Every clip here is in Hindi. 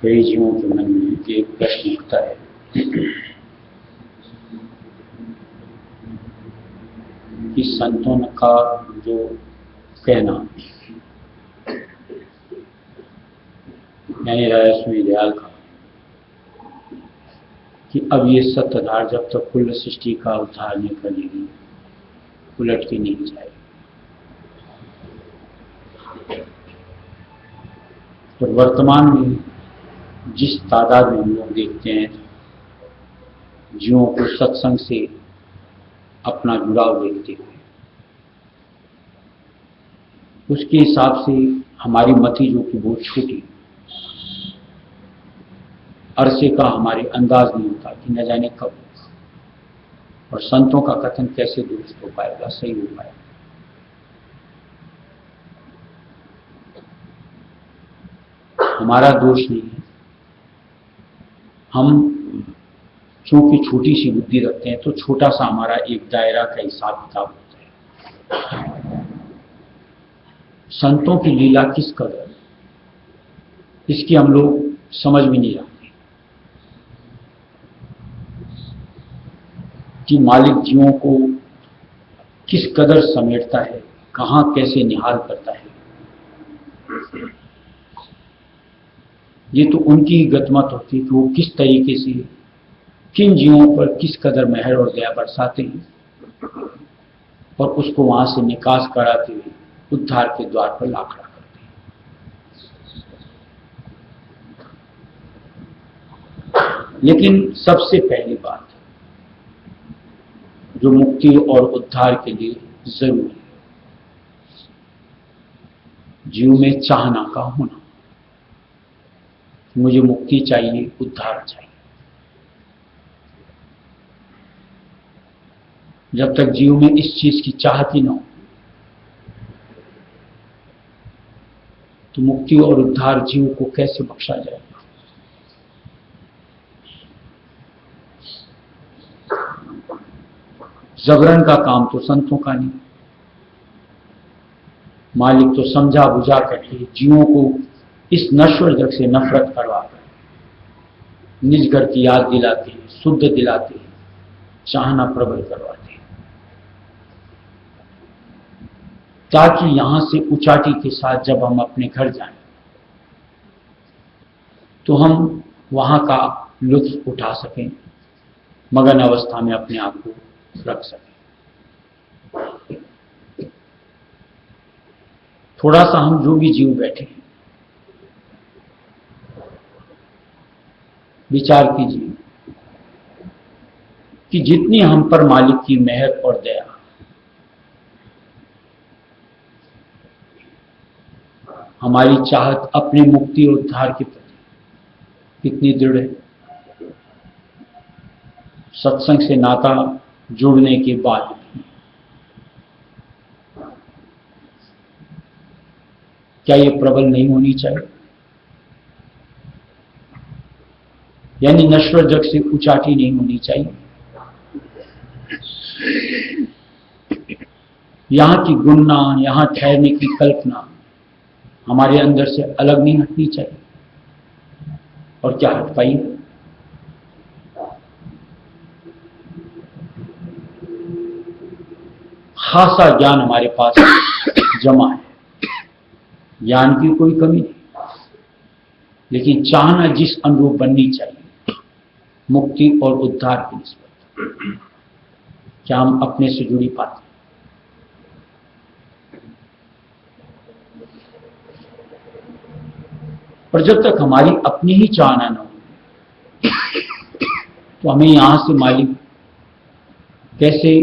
कई जीवों के मन में एक प्रश्न उठता है कि संतों का जो कहना, यानी राजस्वामी दयाल का, कि अब ये सत्ताधार जब तक कुल सृष्टि का उद्धार नहीं करेगी उलट के नहीं जाएगी। तो वर्तमान में जिस तादाद में हम लोग देखते हैं जीवों को सत्संग से अपना जुड़ाव देखते हुए, उसके हिसाब से हमारी मति जो कि बहुत छोटी, अरसे का हमारे अंदाज नहीं होता कि न जाने कब और संतों का कथन कैसे दुरुस्त हो पाएगा, सही हो पाएगा। हमारा दोष नहीं है, हम चूंकि छोटी सी बुद्धि रखते हैं तो छोटा सा हमारा एक दायरा का हिसाब किताब होता है। संतों की लीला किस कदर, इसकी हम लोग समझ भी नहीं रखते कि मालिक जीवों को किस कदर समेटता है, कहां कैसे निहाल करता है। ये तो उनकी गतमत होती है कि वो किस तरीके से किन जीवों पर किस कदर मेहर और दया बरसाते हैं और उसको वहां से निकास कराते हुए उद्धार के द्वार पर ला खड़ा करते हैं। लेकिन सबसे पहली बात जो मुक्ति और उद्धार के लिए जरूरी है, जीव में चाहना का होना। मुझे मुक्ति चाहिए, उद्धार चाहिए। जब तक जीव में इस चीज की चाहत ही न हो तो मुक्ति और उद्धार जीव को कैसे बख्शा जाएगा। जबरन का काम तो संतों का नहीं। मालिक तो समझा बुझा करके जीवों को इस नश्वर जग से नफरत करवाकर निज घर की याद दिलाते हैं, शुद्ध दिलाते हैं, चाहना प्रबल करवाते हैं, ताकि यहां से उचाटी के साथ जब हम अपने घर जाएं तो हम वहां का लुत्फ उठा सकें, मगन अवस्था में अपने आप को रख सकें। थोड़ा सा हम जो भी जीव बैठे हैं विचार कीजिए कि जितनी हम पर मालिक की मेहर और दया, हमारी चाहत अपने मुक्ति और उद्धार के प्रति कितनी दृढ़ है। सत्संग से नाता जुड़ने के बाद क्या ये प्रबल नहीं होनी चाहिए? यानी नश्वर जग से उचाटी नहीं होनी चाहिए। यहां की गुणना, यहां ठहरने की कल्पना हमारे अंदर से अलग नहीं हटनी चाहिए। और क्या हट पाई? खासा ज्ञान हमारे पास जमा है, ज्ञान की कोई कमी नहीं, लेकिन चाहना जिस अनुरूप बननी चाहिए मुक्ति और उद्धार की निस्बत, क्या हम अपने से जुड़ी पाते? और जब तक हमारी अपनी ही चाहना न हो तो हमें यहां से मालिक कैसे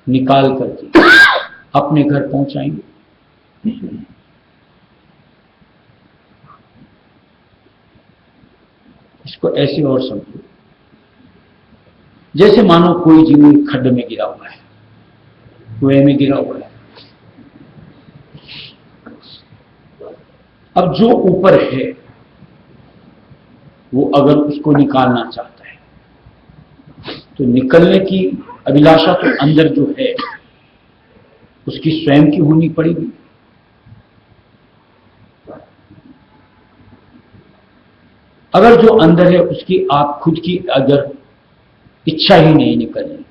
निकाल करके अपने घर पहुंचाएंगे? इसको ऐसे और समझो, जैसे मानो कोई जीव एक खड्ड में गिरा हुआ है, कुएं में गिरा हुआ है। अब जो ऊपर है वो अगर उसको निकालना चाहता है तो निकलने की अभिलाषा तो अंदर जो है उसकी स्वयं की होनी पड़ेगी। अगर जो अंदर है उसकी आप खुद की अगर इच्छा ही नहीं निकलने की,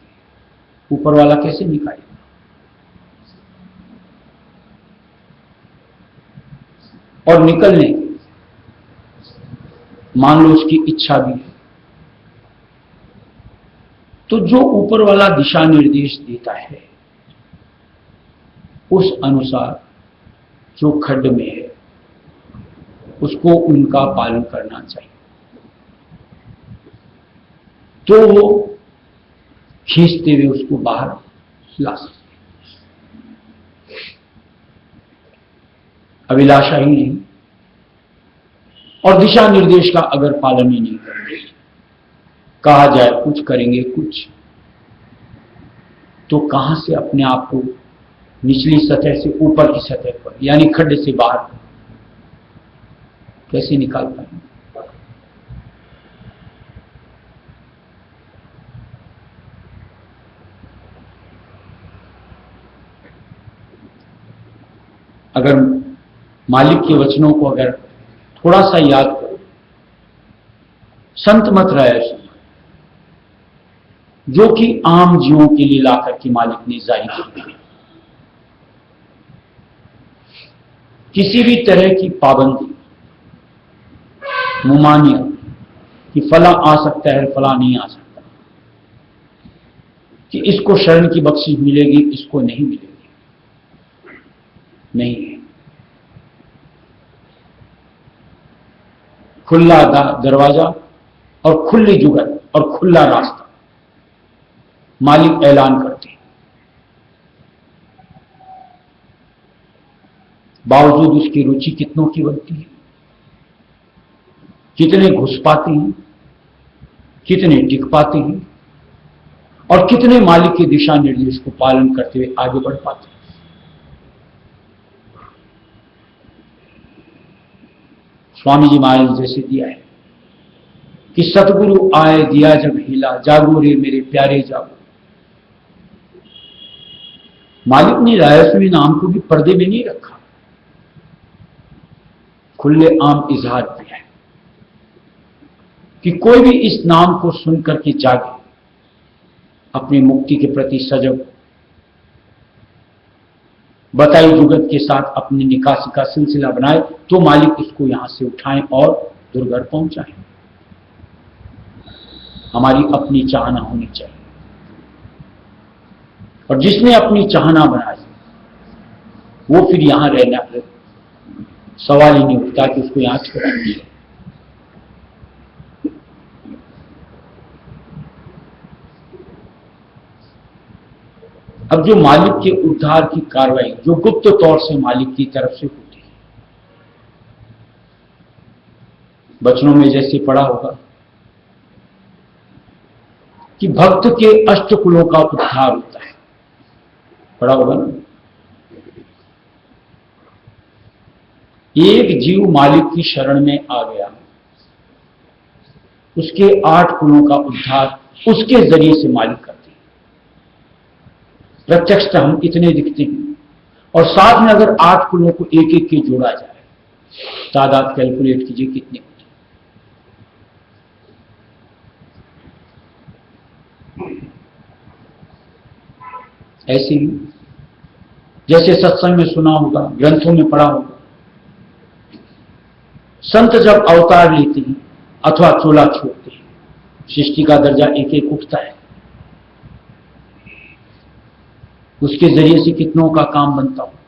ऊपर वाला कैसे निकालेगा? और निकलने की मान लो उसकी इच्छा भी है, तो जो ऊपर वाला दिशा निर्देश देता है उस अनुसार जो खड्ड में है उसको उनका पालन करना चाहिए, तो वो खींचते हुए उसको बाहर ला सकते। अभिलाषा ही नहीं और दिशा निर्देश का अगर पालन ही नहीं करेंगे, कहा जाए कुछ करेंगे कुछ, तो कहां से अपने आप को निचली सतह से ऊपर की सतह पर यानी खड्ड से बाहर कैसे निकाल पाएंगे? अगर मालिक के वचनों को अगर थोड़ा सा याद करो, संत मत रहे जो कि आम जीवों के लिए लाकर के मालिक ने जाहिर की, किसी भी तरह की पाबंदी, मुमानियत कि फला आ सकता है फला नहीं आ सकता, कि इसको शरण की बख्शिश मिलेगी इसको नहीं मिलेगी, नहीं है। खुला दरवाजा और खुली जुगत और खुला रास्ता मालिक ऐलान करते हैं, बावजूद उसकी रुचि कितनों की बनती है, कितने घुस पाते हैं, कितने टिक पाते हैं और कितने मालिक के दिशा निर्देश को पालन करते हुए आगे बढ़ पाते हैं। स्वामी जी महाराज जैसे दिया है कि सतगुरु आए दिया जब हिला, जागो रे मेरे प्यारे जागो, मालिक ने रायसवी नाम को भी पर्दे में नहीं रखा, खुले आम इजहार किया है कि कोई भी इस नाम को सुनकर के जागे, अपनी मुक्ति के प्रति सजग, बताई जुगत के साथ अपनी निकासी का सिलसिला बनाए, तो मालिक इसको यहां से उठाएं और दुर्घट पहुंचाएं। हमारी अपनी चाहना होनी चाहिए, और जिसने अपनी चाहना बनाई वो फिर यहां रहना सवाल ही नहीं उठता कि उसको यहां छोड़ा दिया। अब जो मालिक के उद्धार की कार्रवाई जो गुप्त तौर से मालिक की तरफ से होती है, वचनों में जैसे पढ़ा होगा कि भक्त के अष्टकुलों का उद्धार होता है, पढ़ा होगा ना। एक जीव मालिक की शरण में आ गया, उसके 8 कुलों का उद्धार उसके जरिए से मालिक करते हैं। प्रत्यक्ष हम इतने दिखते हैं, और साथ में अगर 8 कुलों को एक एक के जोड़ा जाए, तादाद कैलकुलेट कीजिए कितने होते। ऐसे ही जैसे सत्संग में सुना होगा, ग्रंथों में पढ़ा होगा, संत जब अवतार लेते हैं अथवा चोला छोड़ते हैं, सृष्टि का दर्जा एक एक उठता है, उसके जरिए से कितनों का काम बनता होगा।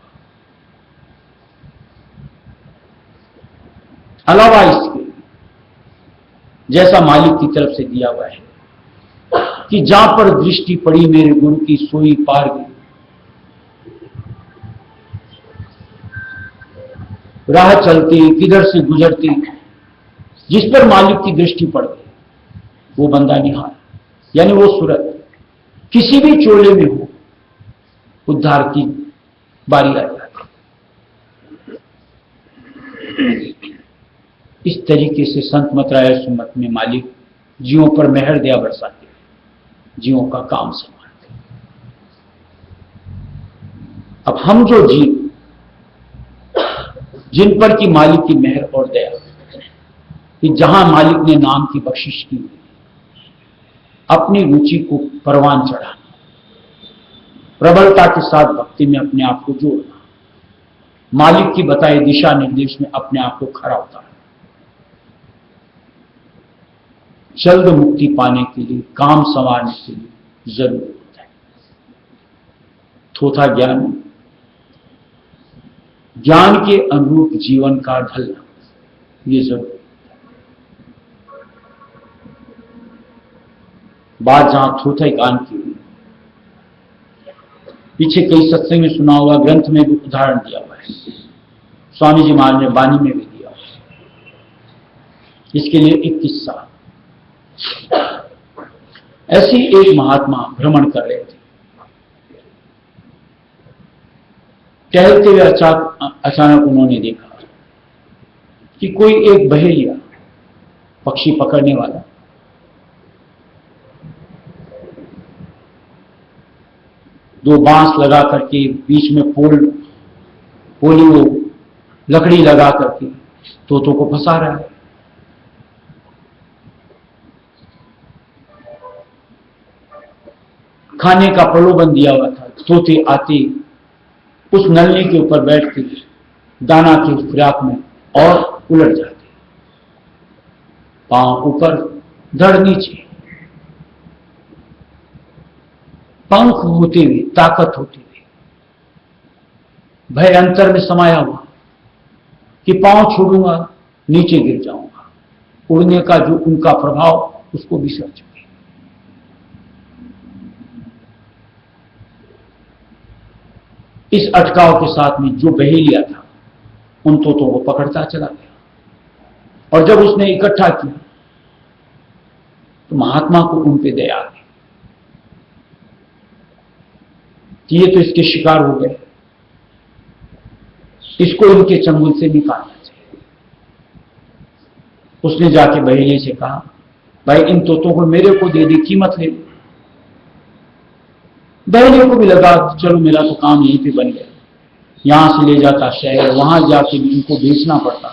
अलावा इसके जैसा मालिक की तरफ से दिया हुआ है कि जहां पर दृष्टि पड़ी मेरे गुरु की सोई पार गई, राह चलती किधर से गुजरती, जिस पर मालिक की दृष्टि पड़ गई वो बंदा निहार, यानी वो सूरत किसी भी चोले में हो, उद्धार की बारी आ जाती। इस तरीके से संत मतराय सुमत में मालिक जीवों पर मेहर दया बरसाते, जीवों का काम संभालते। अब हम जो जीव जिन पर की मालिक की मेहर और दया, कि जहां मालिक ने नाम की बख्शिश की, अपनी रुचि को परवान चढ़ाना, प्रबलता के साथ भक्ति में अपने आप को जोड़ना, मालिक की बताए दिशा निर्देश में अपने आप को खड़ा उतारना, जल्द मुक्ति पाने के लिए, काम संवारने के लिए जरूरी होता है। थोथा ज्ञान के अनुरूप जीवन का ढलना, ये जरूरी है। बात जहां थोथा ज्ञान की हुई, पीछे कई सत्संग में सुना हुआ, ग्रंथ में भी उदाहरण दिया हुआ है, स्वामी जी महाराज ने वाणी में भी दिया हुआ है। इसके लिए एक किस्सा, ऐसी एक महात्मा भ्रमण कर रहे थे, टहलते हुए अचानक उन्होंने देखा कि कोई एक बहेलिया, पक्षी पकड़ने वाला, दो बांस लगा करके बीच में पोली वो लकड़ी लगा करके तोतों को फंसा रहा है। खाने का प्रलोभन दिया हुआ था, तोते आते उस नलनी के ऊपर बैठते दाना के खुराक में और उलट जाते, पांव ऊपर धड़ नीचे, पंख होते हुए, ताकत होते हुए, भय अंतर में समाया हुआ कि पांव छोड़ूंगा नीचे गिर जाऊंगा, उड़ने का जो उनका प्रभाव उसको बिसर चुके। इस अटकाव के साथ में जो बहेलिया था उन तोतों को पकड़ता चला गया, और जब उसने इकट्ठा किया तो महात्मा को उन पे दया आ गई कि ये तो इसके शिकार हो गए, इसको इनके चंगुल से निकालना चाहिए। उसने जाके बहेलिए से कहा, भाई इन तोतों को मेरे को दे दे, कीमत ले। बहने को भी लगा चलो मेरा तो काम यहीं पे बन गया, यहां से ले जाता शहर, वहां जाके भी इनको बेचना पड़ता।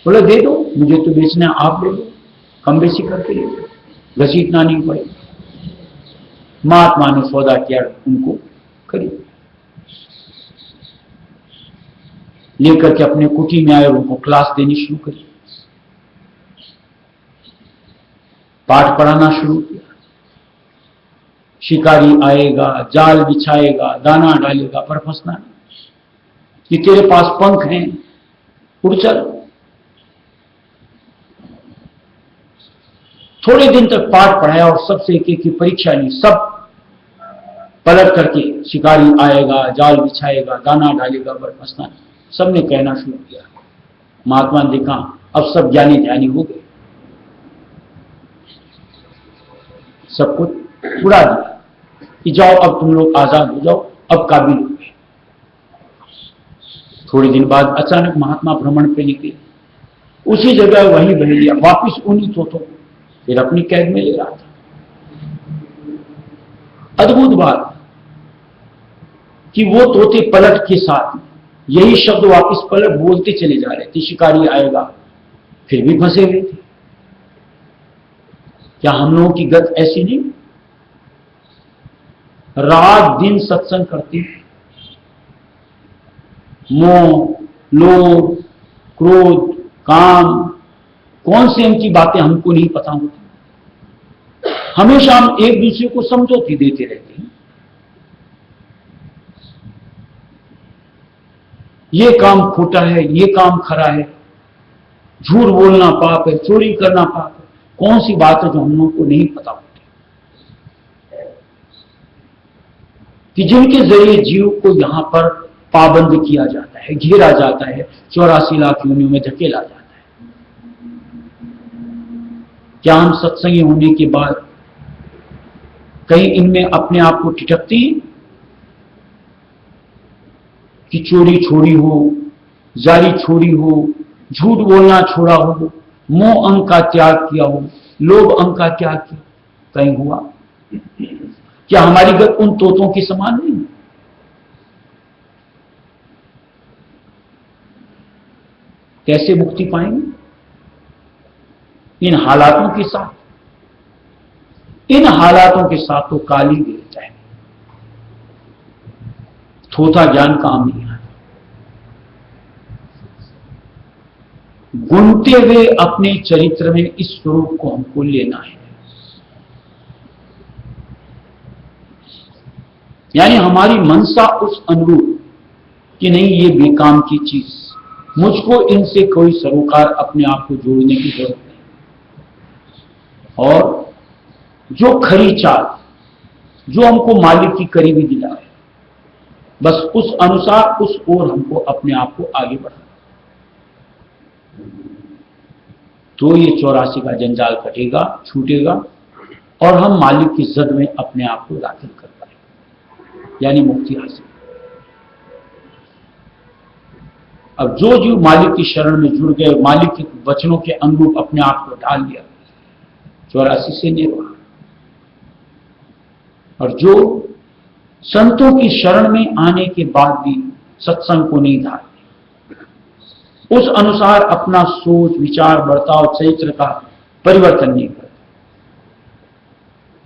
बोले दे दो, मुझे तो बेचना है, आप ले लो, कम बेची करके ले लो, घसीटना नहीं पड़ेगा। महात्मा ने सौदा किया, उनको खरीद लेकर के अपने कुटी में आए, उनको क्लास देनी शुरू करी, पाठ पढ़ाना शुरू किया। शिकारी आएगा, जाल बिछाएगा, दाना डालेगा, पर फंसना नहीं, कि तेरे पास पंख हैं, उड़ चल। थोड़े दिन तक पाठ पढ़ाया और सबसे एक एक की परीक्षा ली, सब पलट करके शिकारी आएगा, जाल बिछाएगा, दाना डालेगा, पर फंसना नहीं, सबने कहना शुरू किया। महात्मा ने देखा अब सब ज्ञानी ध्यानी हो गए, सबको उड़ा दिया कि जाओ अब तुम लोग आजाद हो जाओ, अब काबिल हो गए। थोड़े दिन बाद अचानक महात्मा भ्रमण पे निकले, उसी जगह वही बहेलिया वापिस उन्हीं तोतों को फिर अपनी कैद में ले रहा था। अद्भुत बात कि वो तोते पलट के साथ यही शब्द वापिस पलट बोलते चले जा रहे थे, शिकारी आएगा, फिर भी फंसे हुए थे। क्या हम लोगों की गत ऐसी नहीं? रात दिन सत्संग करते, मोह, लोभ, क्रोध, काम, कौन सी इनकी बातें हमको नहीं पता होती। हमेशा हम एक दूसरे को समझौती देते रहते हैं, ये काम खोटा है, ये काम खरा है, झूठ बोलना पाप है, चोरी करना पाप है। कौन सी बात है जो हम लोगों को नहीं पता होती, कि जिनके जरिए जीव को यहां पर पाबंद किया जाता है, घेरा जाता है, 84 लाख योनियों में धकेला जाता है। क्या हम सत्संगी होने के बाद कहीं इनमें अपने आप को ठिठकती कि चोरी छोड़ी हो, जारी छोड़ी हो, झूठ बोलना छोड़ा हो, मोह अंग का त्याग किया हो, लोभ अंग का त्याग किया, कहीं हुआ? क्या हमारी गत उन तोतों के समान नहीं? कैसे मुक्ति पाएंगे इन हालातों के साथ? इन हालातों के साथ तो काली गिरता है, थोथा ज्ञान काम नहीं आता। गुनते हुए अपने चरित्र में इस स्वरूप को हमको लेना है, यानी हमारी मनसा उस अनुरूप कि नहीं ये बेकाम की चीज, मुझको इनसे कोई सरोकार अपने आप को जोड़ने की जरूरत नहीं। और जो खरी चाल जो हमको मालिक की करीबी दिलाए, बस उस अनुसार उस ओर हमको अपने आप को आगे बढ़ाना, तो ये 84 का जंजाल कटेगा, छूटेगा और हम मालिक की जद में अपने आप को दाखिल कर पाएंगे, यानी मुक्ति हासिल। अब जो जीव मालिक की शरण में जुड़ गए, मालिक के वचनों के अनुरूप अपने आप को ढाल लिया, 84 से निर्वाण। और जो संतों की शरण में आने के बाद भी सत्संग को नहीं ढालते, उस अनुसार अपना सोच विचार बर्ताव चरित्र का परिवर्तन नहीं करते,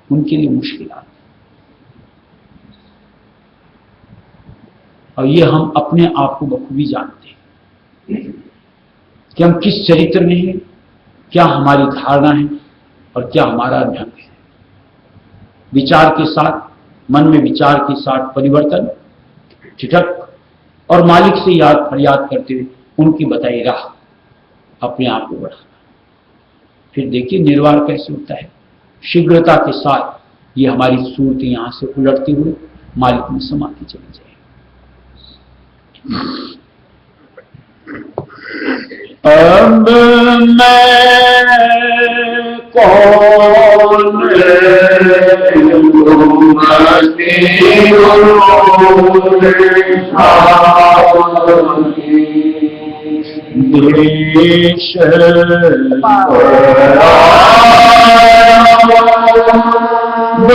उनके लिए मुश्किल आती। और ये हम अपने आप को बखूबी जानते हैं कि हम किस चरित्र में हैं, क्या हमारी धारणा है और क्या हमारा ढंग है। विचार के साथ, मन में विचार के साथ परिवर्तन, ठिठक और मालिक से याद फरियाद करते हुए उनकी बताई राह अपने आप को बढ़ाना। फिर देखिए निर्वाण कैसे होता है, शीघ्रता के साथ ये हमारी सूरत यहां से उलटते हुए मालिक में समाती चली जाए। अब मैं कौन देश अब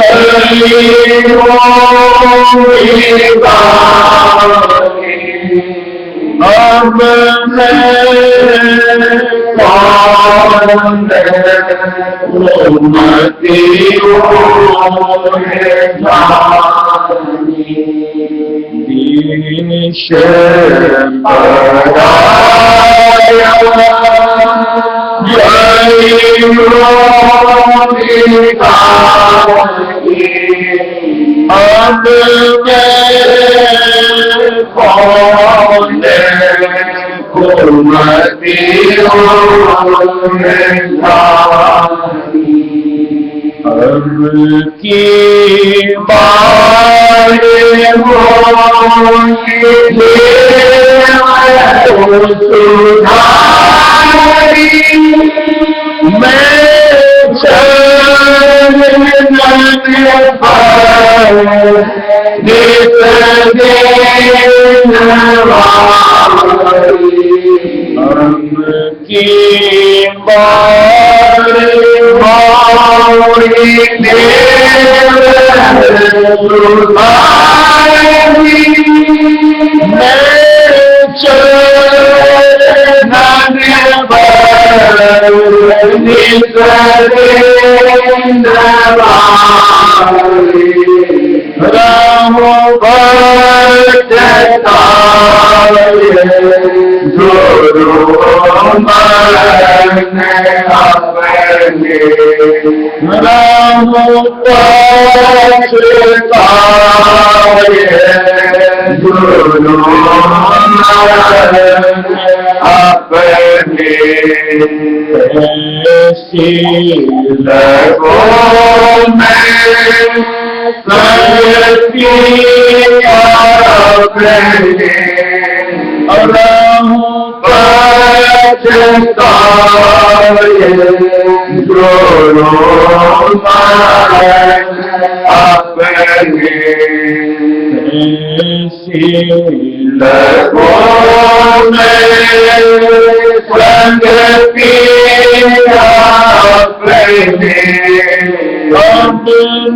की बार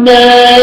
मैं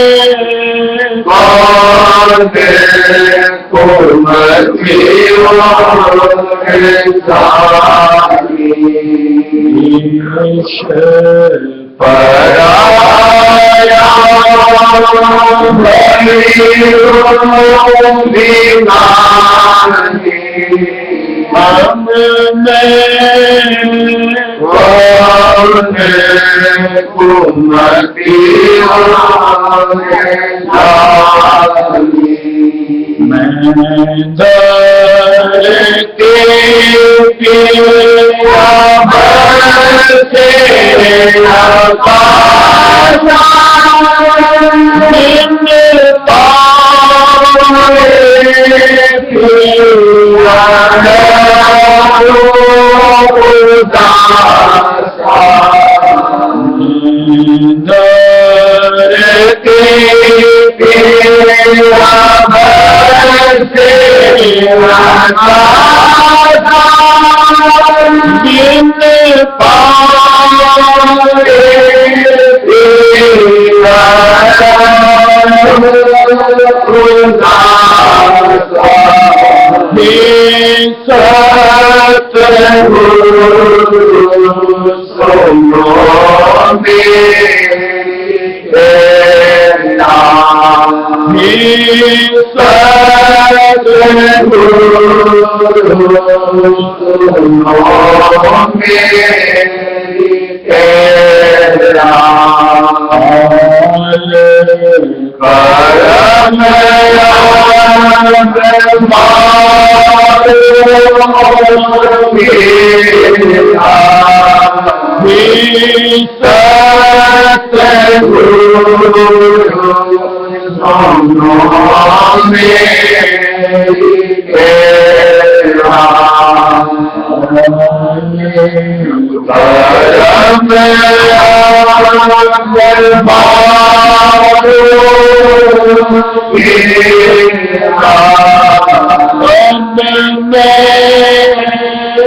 की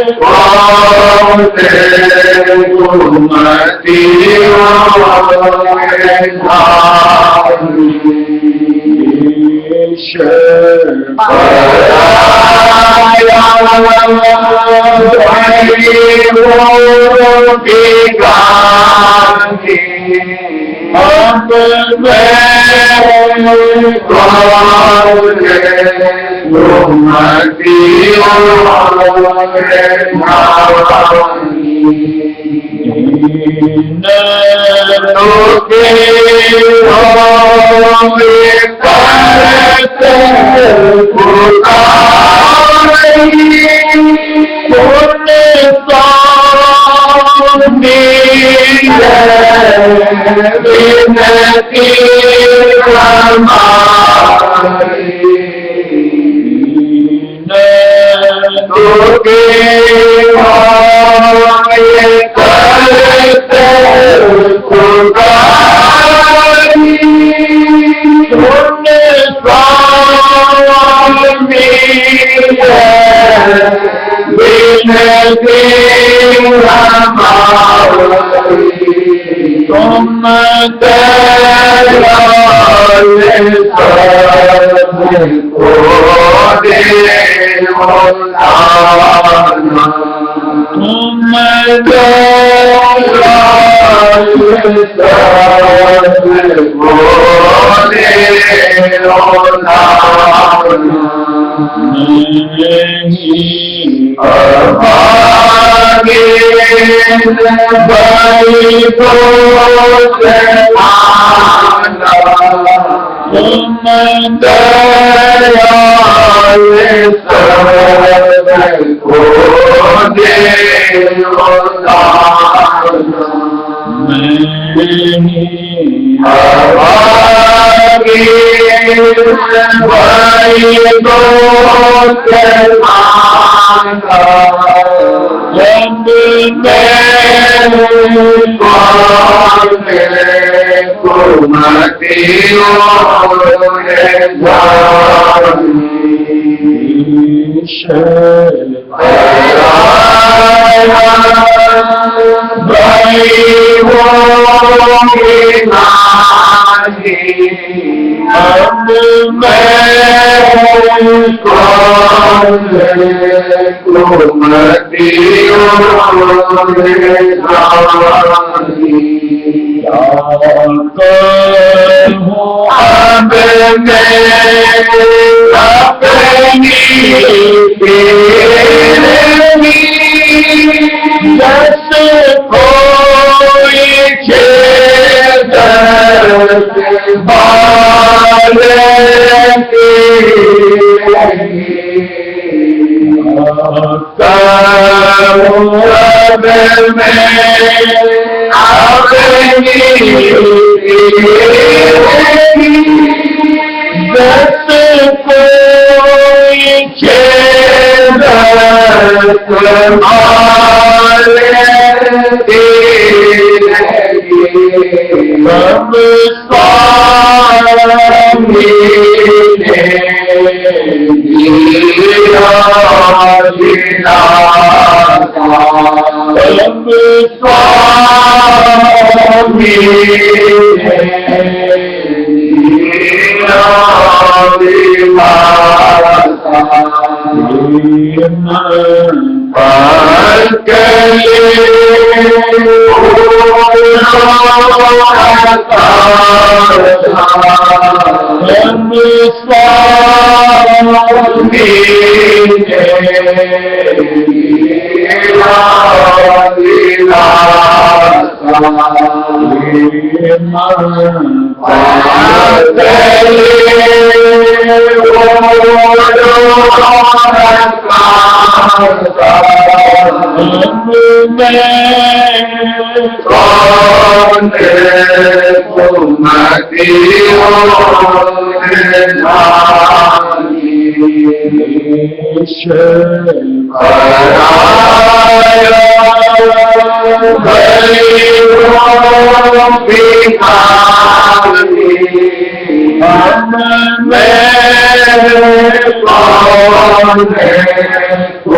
I'm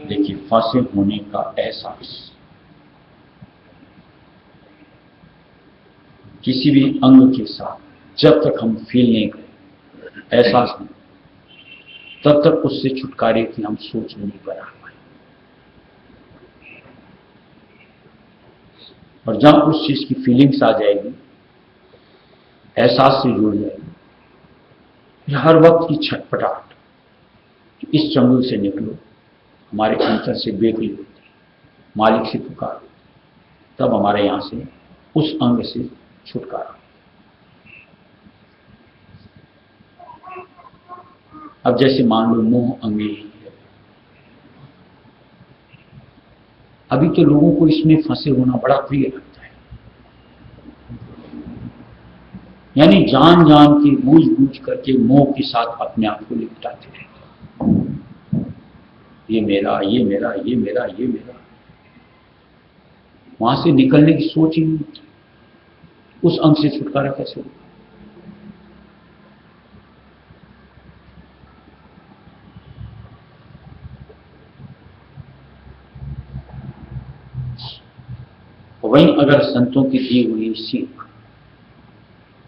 देखिए, फंसे होने का एहसास किसी भी अंग के साथ जब तक हम फील नहीं करें, एहसास नहीं, तब तक उससे छुटकारे की हम सोच नहीं बना पाए। और जब उस चीज की फीलिंग्स आ जाएगी, एहसास से जुड़ जाएगी, हर वक्त की छटपटाहट कि इस चंगुल से निकलो, हमारे अंतर से बेकली होती है, मालिक से पुकारो, तब हमारे यहां से उस अंग से छुटकारा। अब जैसे मान लो मोह अंग ही है, अभी तो लोगों को इसमें फंसे होना बड़ा प्रिय लगता है, यानी जान जान के बूझ बूझ करके मोह के साथ अपने आप को लिपटाते रहते, ये मेरा, ये मेरा, ये मेरा, ये मेरा। वहां से निकलने की सोच ही नहीं होती, उस अंग से छुटकारा कैसे होगा? वहीं अगर संतों की दी हुई सीख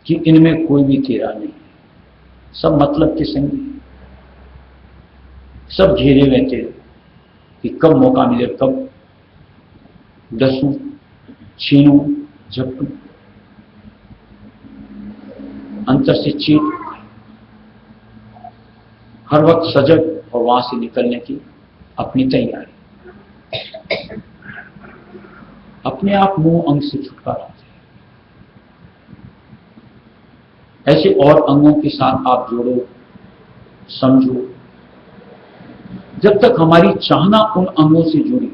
कि इनमें कोई भी तेरा नहीं, सब मतलब के संगी, सब घेरे हुए तेरे कि कब मौका मिले, कब डसूं, छीनूं, झपटूं, अंतर से चीट, हर वक्त सजग और वहां से निकलने की अपनी तैयारी, अपने आप मोह अंग से छुटकारा। ऐसे और अंगों के साथ आप जोड़ो, समझो, जब तक हमारी चाहना उन अंगों से जुड़ी,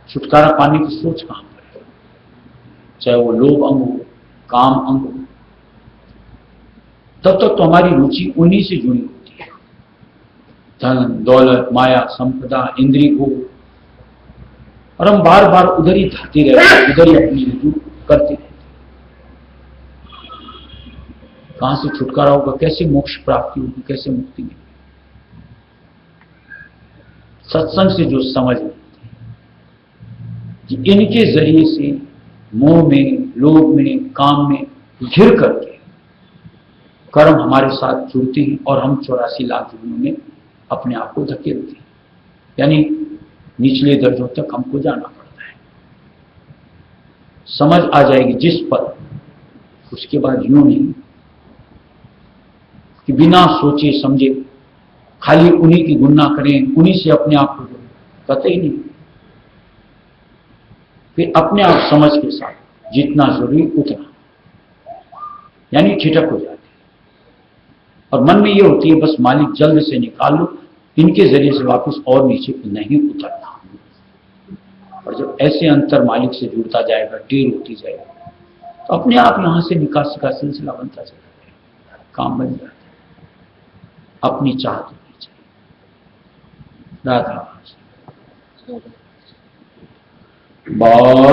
छुटकारा पाने की सोच कहां पर है? चाहे वो लोभ अंग हो, काम अंग हो, तब तक तो हमारी रुचि उन्हीं से जुड़ी होती है, धन, दौलत, माया, संपदा, इंद्रिय भोग, और हम बार बार उधर ही धाते रहते हैं, उधर ही अपनी रुजू करते रहते हैं। कहां से छुटकारा होगा? कैसे मोक्ष प्राप्ति होगी? कैसे मुक्ति मिलेगी? सत्संग से जो समझ कि इनके जरिए से मोह में, लोभ में, काम में घिर करके कर्म हमारे साथ जुड़ते हैं और हम 84 लाख जीवनों में अपने आप को धकेलते हैं, यानी निचले दर्जों तक हमको जाना पड़ता है। समझ आ जाएगी जिस पर, उसके बाद यूं नहीं कि बिना सोचे समझे खाली उन्हीं की गुणना करें, उन्हीं से अपने आप को जोड़ें, कतई नहीं। फिर अपने आप समझ के साथ जितना जरूरी उतना, यानी ठिठक हो जाती है और मन में ये होती है बस मालिक जल्द से निकाल लो, इनके जरिए से वापस और नीचे नहीं उतरना। और जब ऐसे अंतर मालिक से जुड़ता जाएगा, टेर होती जाएगी, तो अपने आप यहां से निकासी का सिलसिला बनता चला जाएगा, काम बन जाता है। अपनी चाहत होनी चाहिए। राधा बार